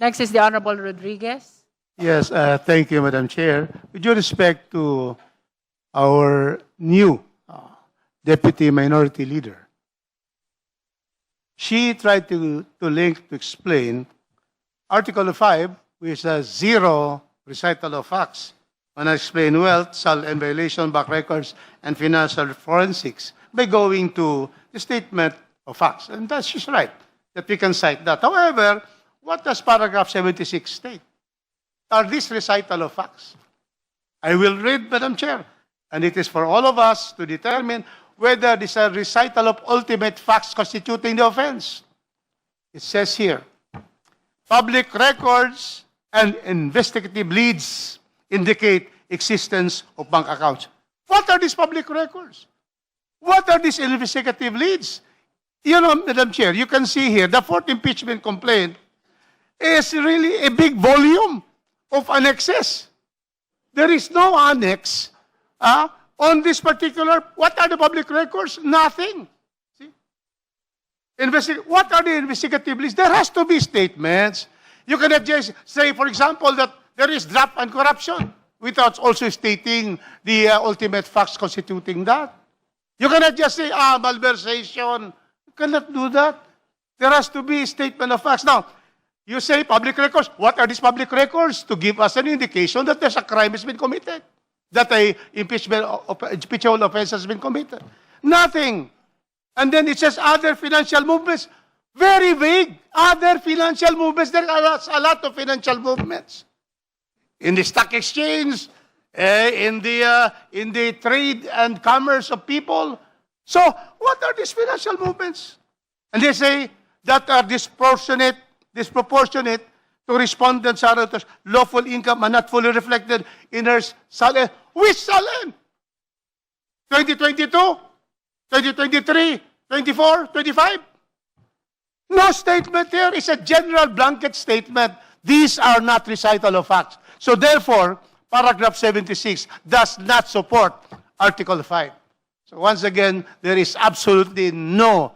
Next is the Honorable Rodriguez. Yes, thank you, Madam Chair. With due respect to our new Deputy Minority Leader, she tried to explain Article 5, which has zero recital of facts. When I explain wealth, sale and violation, back records, and financial forensics by going to the statement of facts. And that's she's right, that we can cite that. However, what does paragraph 76 state? Are these recital of facts? I will read, Madam Chair, and it is for all of us to determine whether this is a recital of ultimate facts constituting the offense. It says here, public records and investigative leads indicate existence of bank accounts. What are these public records? What are these investigative leads? You know, Madam Chair, you can see here, the fourth impeachment complaint is really a big volume of annexes. There is no annex on this particular, what are the public records? Nothing. See? What are the investigative leads? There has to be statements. You cannot just say, for example, that there is draft and corruption without also stating the ultimate facts constituting that. You cannot just say, malversation. You cannot do that. There has to be a statement of facts. Now, you say public records. What are these public records? To give us an indication that there's a crime has been committed, that a impeachable offense has been committed. Nothing. And then it says other financial movements. Very vague. Other financial movements. There are a lot of financial movements. In the stock exchange, in the trade and commerce of people. So, what are these financial movements? And they say that are disproportionate to respondents' lawful income and not fully reflected in her salary. Which salary? 2022? 2023? 24? 25? No statement here. It's a general blanket statement. These are not recital of facts. So therefore, paragraph 76 does not support Article 5. So once again, there is absolutely no,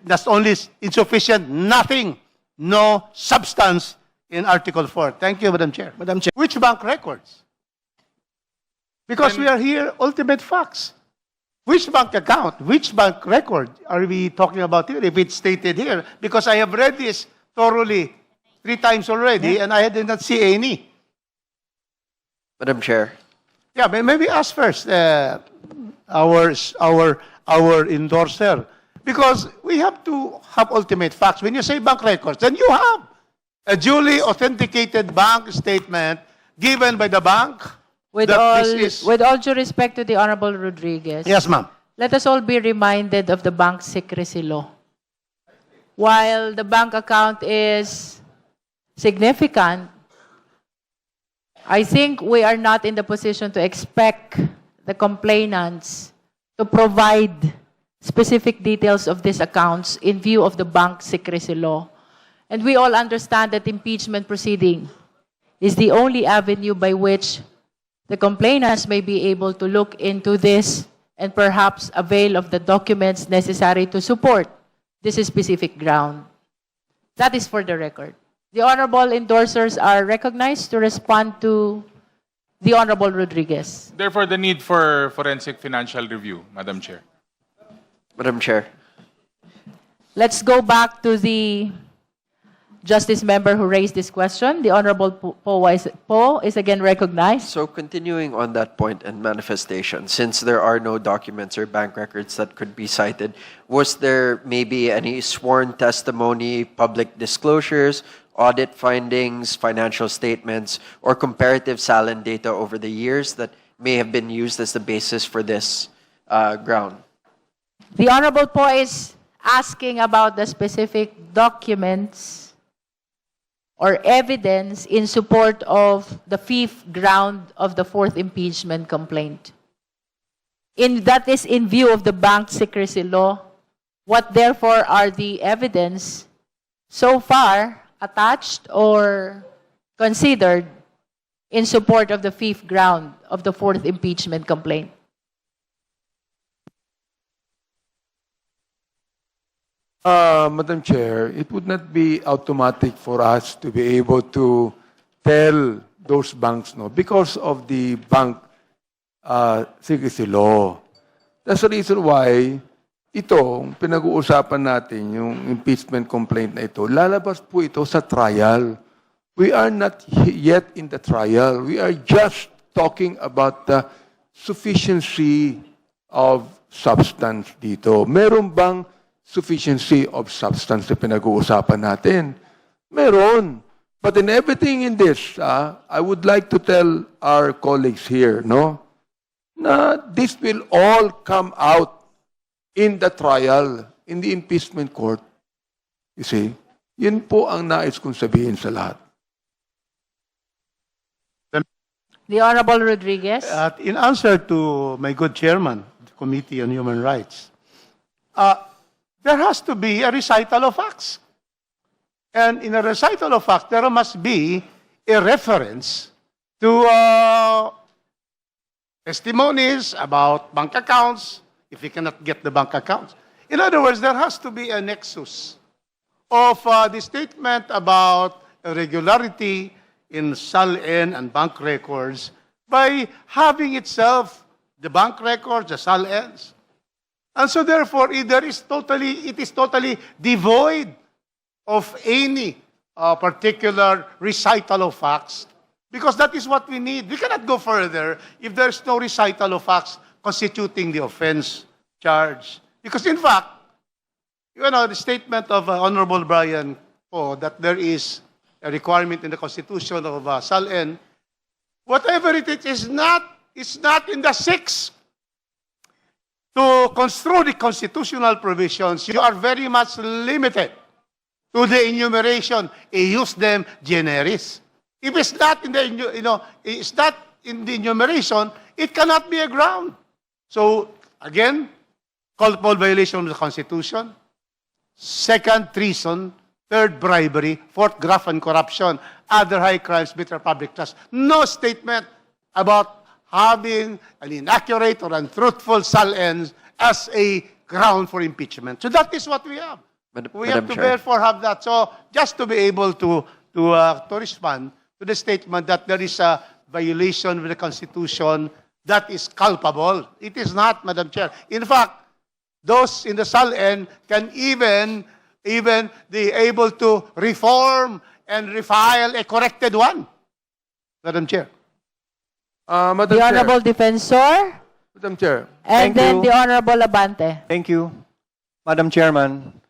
that's only insufficient, nothing, no substance in Article 4. Thank you, Madam Chair. Madam Chair. Which bank records? Because we are here, ultimate facts. Which bank account, which bank record are we talking about here, if it's stated here? Because I have read this thoroughly 3 times already, and I did not see any. Madam Chair. Yeah, maybe us first, our endorser. Because we have to have ultimate facts. When you say bank records, then you have a duly authenticated bank statement given by the bank. With all due respect to the Honorable Rodriguez. Yes, ma'am. Let us all be reminded of the bank secrecy law. While the bank account is significant, I think we are not in the position to expect the complainants to provide specific details of these accounts in view of the bank secrecy law. And we all understand that impeachment proceeding is the only avenue by which the complainants may be able to look into this and perhaps avail of the documents necessary to support this specific ground. That is for the record. The honorable endorsers are recognized to respond to the Honorable Rodriguez. Therefore, the need for forensic financial review, Madam Chair. Madam Chair. Let's go back to the Justice member who raised this question. The Honorable Poe is again recognized. So continuing on that point and manifestation, since there are no documents or bank records that could be cited, was there maybe any sworn testimony, public disclosures, audit findings, financial statements, or comparative Salin data over the years that may have been used as the basis for this ground? The Honorable Poe is asking about the specific documents or evidence in support of the fifth ground of the fourth impeachment complaint. That is in view of the bank secrecy law. What therefore are the evidence so far attached or considered in support of the fifth ground of the fourth impeachment complaint? Madam Chair, it would not be automatic for us to be able to tell those banks no because of the bank secrecy law. That's the reason why itong pinag-uusapan natin, yung impeachment complaint na ito, lalabas po ito sa trial. We are not yet in the trial. We are just talking about the sufficiency of substance dito. Meron bang sufficiency of substance na pinag-uusapan natin? Meron. But in everything in this, I would like to tell our colleagues here, no, na this will all come out in the trial, in the impeachment court. You see? Yun po ang nais kong sabihin sa lahat. The Honorable Rodriguez. In answer to my good chairman, the Committee on Human Rights, there has to be a recital of facts. And in a recital of facts, there must be a reference to testimonies about bank accounts, if you cannot get the bank accounts. In other words, there has to be a nexus of the statement about irregularity in SALN and bank records by having itself the bank records, the SALNs. And so therefore, it is totally devoid of any particular recital of facts, because that is what we need. We cannot go further if there's no recital of facts constituting the offense charge. Because in fact, you know, the statement of Honorable Brian Poe that there is a requirement in the Constitution of SALN, whatever it is not in the 6. To construe the constitutional provisions, you are very much limited to the enumeration. Use them generis. If it's not in the it's not in the enumeration, it cannot be a ground. So again, culpable violation of the Constitution. Second, treason. Third, bribery. Fourth, graft and corruption. Other high crimes, bitter public trust. No statement about having an inaccurate or untruthful SALN as a ground for impeachment. So that is what we have. We have to therefore have that. So just to be able to respond to the statement that there is a violation of the Constitution that is culpable. It is not, Madam Chair. In fact, those in the SALN can even be able to reform and refile a corrected one. Madam Chair. Madam The Chair. Honorable Defensor. Madam Chair. And Thank then you. the Honorable Abante. Thank you. Madam Chairman,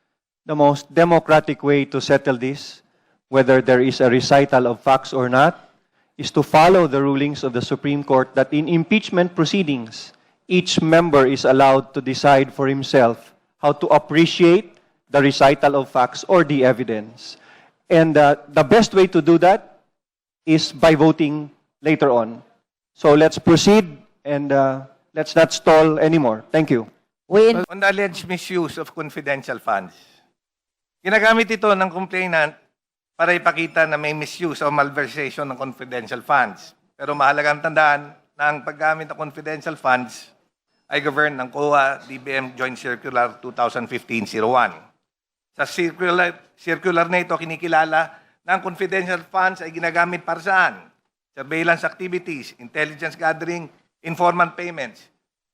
the most democratic way to settle this, whether there is a recital of facts or not, is to follow the rulings of the Supreme Court that in impeachment proceedings, each member is allowed to decide for himself how to appreciate the recital of facts or the evidence. And the best way to do that is by voting later on. So let's proceed and let's not stall anymore. Thank you. On the alleged misuse of confidential funds. Ginagamit ito ng complainant para ipakita na may misuse o malversation ng confidential funds. Pero mahalagang tandaan na ang paggamit ng confidential funds ay governed ng COA DBM Joint Circular 2015-01. Sa circular na ito, kinikilala na ang confidential funds ay ginagamit para saan? Surveillance activities, intelligence gathering, informant payments.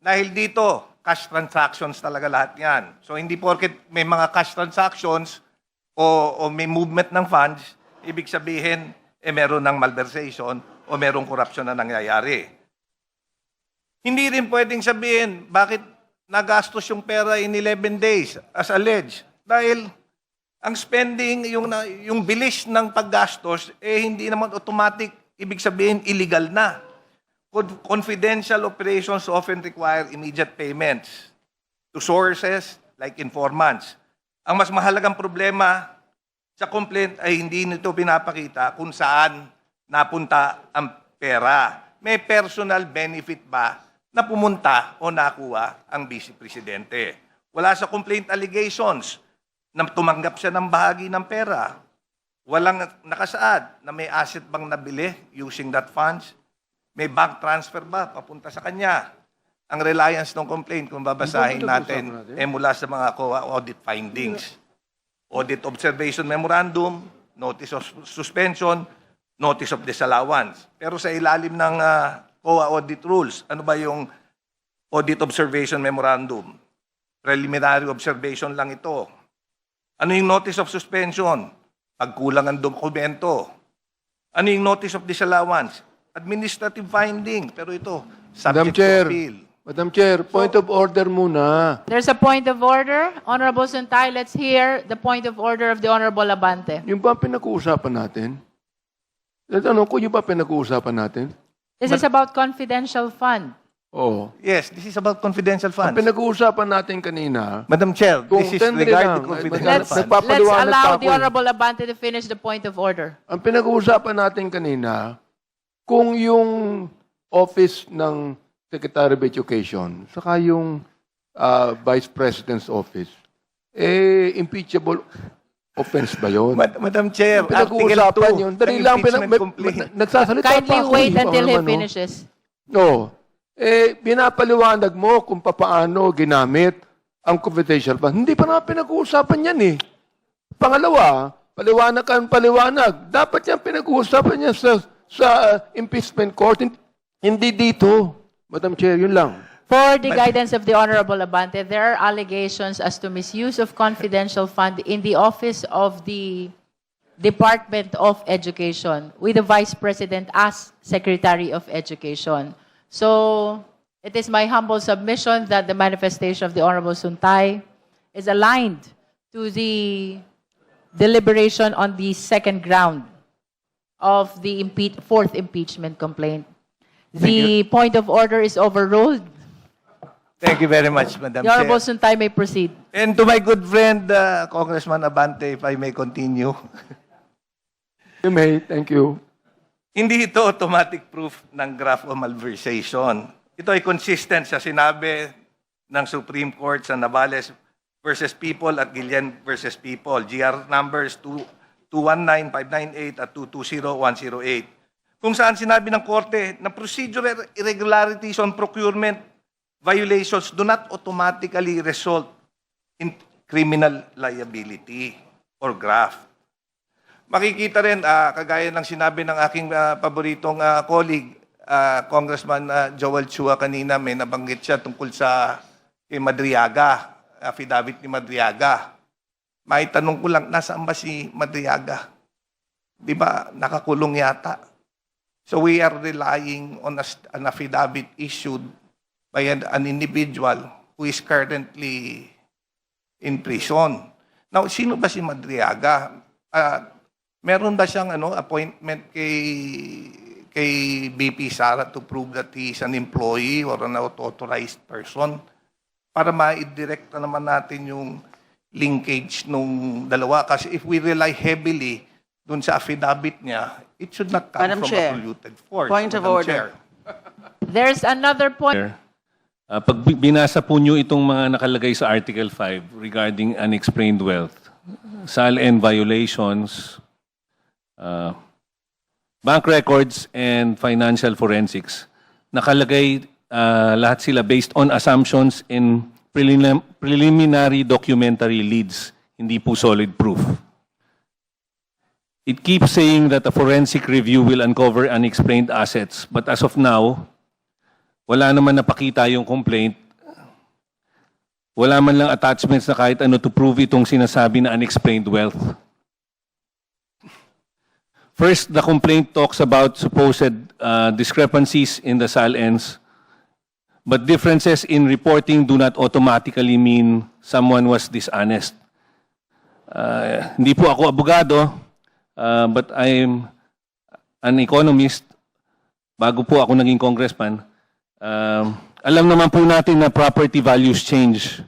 Dahil dito, cash transactions talaga lahat yan. So hindi porket may mga cash transactions o may movement ng funds, ibig sabihin, meron ng malversation o merong corruption na nangyayari. Hindi rin pwedeng sabihin, bakit nagastos yung pera in 11 days as alleged? Dahil ang spending, yung bilis ng paggastos, hindi naman automatic, ibig sabihin, illegal na. Confidential operations often require immediate payments to sources like informants. Ang mas mahalagang problema sa complaint ay hindi nito pinapakita kung saan napunta ang pera. May personal benefit ba na pumunta o nakuha ang Vice Presidente? Wala sa complaint allegations na tumanggap siya ng bahagi ng pera. Walang nakasaad na may asset bang nabili using that funds. May bank transfer ba papunta sa kanya? Ang reliance ng complaint, kung babasahin natin, mula sa mga COA audit findings. Audit Observation Memorandum, Notice of Suspension, Notice of Disallowance. Pero sa ilalim ng COA Audit Rules, ano ba yung Audit Observation Memorandum? Preliminary observation lang ito. Ano yung Notice of Suspension? Pagkulang ang dokumento. Ano yung Notice of Disallowance? Administrative finding. Pero ito, Madam subject to Chair, appeal. Madam Chair, point of order muna. There's a point of order. Honorable Suntay, let's hear the point of order of the Honorable Abante. Yung ba pinag-uusapan natin? Ano ko yung ba pinag-uusapan natin? This is about confidential fund. Oo. Yes, this is about confidential Ang funds. pinag-uusapan natin kanina, Madam Chair, Kung this is tendre regarding lang, confidential Let's- Let's, funds. Nagpapaliwanag let's pa allow ako the eh. Honorable Abante to finish the point of order. ang pinag-uusapan natin kanina, kung yung office ng Secretary of Education, saka yung Vice President's office, impeachable offense ba yun? Madam Chair, Ang pinag-uusapan Article 2, yun. Dali lang, impeachment complaint. nagsasalita pa Kindly ako. wait eh, until he ano. finishes. No. Pinapaliwanag mo kung paano ginamit ang confidential fund. Hindi pa na pinag-uusapan yan eh. Pangalawa, paliwanag. Dapat yan pinag-uusapan yan sa impeachment court. Hindi dito. Madam Chair, yun lang. For the guidance of the Honorable Abante, there are allegations as to misuse of confidential fund in the office of the Department of Education with the Vice President as Secretary of Education. So, it is my humble submission that the manifestation of the Honorable Suntay is aligned to the deliberation on the second ground of the fourth impeachment complaint. The point of order is overruled. Thank you very much, Madam The Honorable Chair. Suntay may proceed. And to my good friend, Congressman Abante, if I may continue. You may. Thank you. Hindi ito automatic proof ng graph of malversation. Ito ay consistent sa sinabi ng Supreme Court sa Navales versus People at Guillen versus People. GR numbers 219-598 at 220-108. Kung saan sinabi ng Korte na procedural irregularities on procurement violations do not automatically result in criminal liability or graft. Makikita rin, kagaya ng sinabi ng aking paboritong colleague, Congressman Joel Chua kanina, may nabanggit siya tungkol sa kay Madriaga, affidavit ni Madriaga. May tanong ko lang, nasaan ba si Madriaga? Di ba, nakakulong yata. So we are relying on an affidavit issued by an individual who is currently in prison. Now, sino ba si Madriaga? Meron ba siyang appointment kay BP Sara to prove that he is an employee or an authorized person? Para ma-direct na naman natin yung linkage nung dalawa. Kasi if we rely heavily dun sa affidavit niya, it should not come Madam from Chair, a polluted force. point of Madam order. Chair. There's another point. Pag binasa po nyo itong mga nakalagay sa Article 5 regarding unexplained wealth, SALN violations, bank records, and financial forensics, nakalagay lahat sila based on assumptions in preliminary documentary leads, hindi po solid proof. It keeps saying that a forensic review will uncover unexplained assets, but as of now, wala naman napakita yung complaint. Wala man lang attachments na kahit ano to prove itong sinasabi na unexplained wealth. First, the complaint talks about supposed discrepancies in the SALNs, but differences in reporting do not automatically mean someone was dishonest. Hindi po ako abogado, but I'm an economist. Bago po ako naging congressman, alam naman po natin na property values change.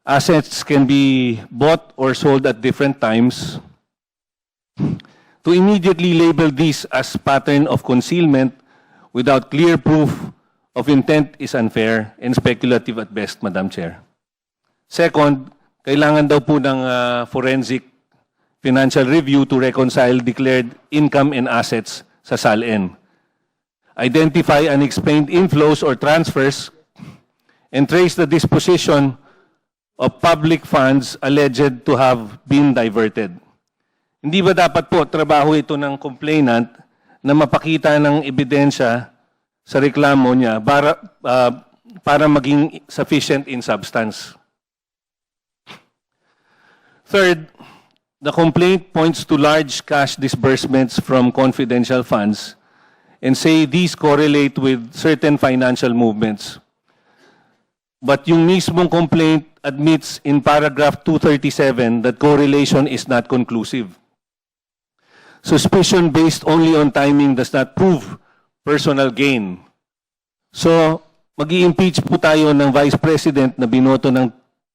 Assets can be bought or sold at different times. To immediately label this as pattern of concealment without clear proof of intent is unfair and speculative at best, Madam Chair. Second, kailangan daw po ng forensic financial review to reconcile declared income and assets sa SALN. Identify unexplained inflows or transfers, and trace the disposition of public funds alleged to have been diverted. Hindi ba dapat po trabaho ito ng complainant na mapakita ng ebidensya sa reklamo niya para maging sufficient in substance? Third, the complaint points to large cash disbursements from confidential funds and say these correlate with certain financial movements. But yung mismong complaint admits in paragraph 237 that correlation is not conclusive. Suspicion based only on timing does not prove personal gain. So, mag-i-impeach po tayo ng Vice President na binoto ng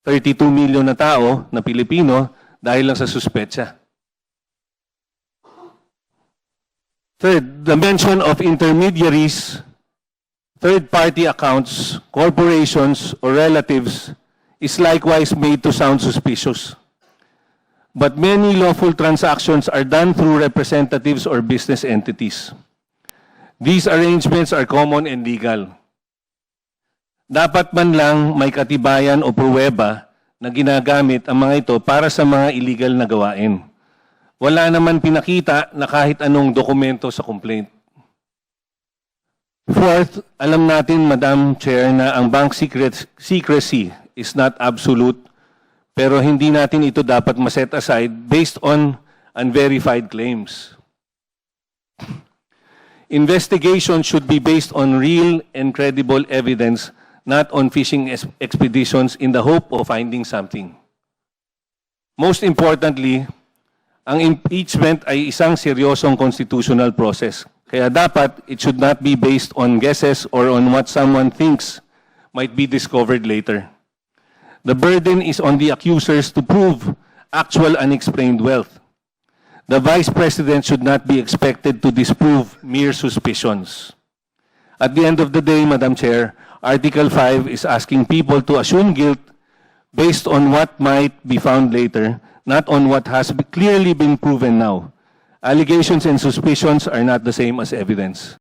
32 million na tao na Pilipino dahil lang sa suspetsa. Third, the mention of intermediaries, third-party accounts, corporations, or relatives is likewise made to sound suspicious. But many lawful transactions are done through representatives or business entities. These arrangements are common and legal. Dapat man lang may katibayan o pruweba na ginagamit ang mga ito para sa mga illegal na gawain. Wala naman pinakita na kahit anong dokumento sa complaint. Fourth, alam natin, Madam Chair, na ang bank secrecy is not absolute, pero hindi natin ito dapat ma-set aside based on unverified claims. Investigation should be based on real and credible evidence, not on fishing expeditions in the hope of finding something. Most importantly, ang impeachment ay isang seryosong constitutional process. Kaya dapat, it should not be based on guesses or on what someone thinks might be discovered later. The burden is on the accusers to prove actual unexplained wealth. The Vice President should not be expected to disprove mere suspicions. At the end of the day, Madam Chair, Article 5 is asking people to assume guilt based on what might be found later, not on what has clearly been proven now. Allegations and suspicions are not the same as evidence.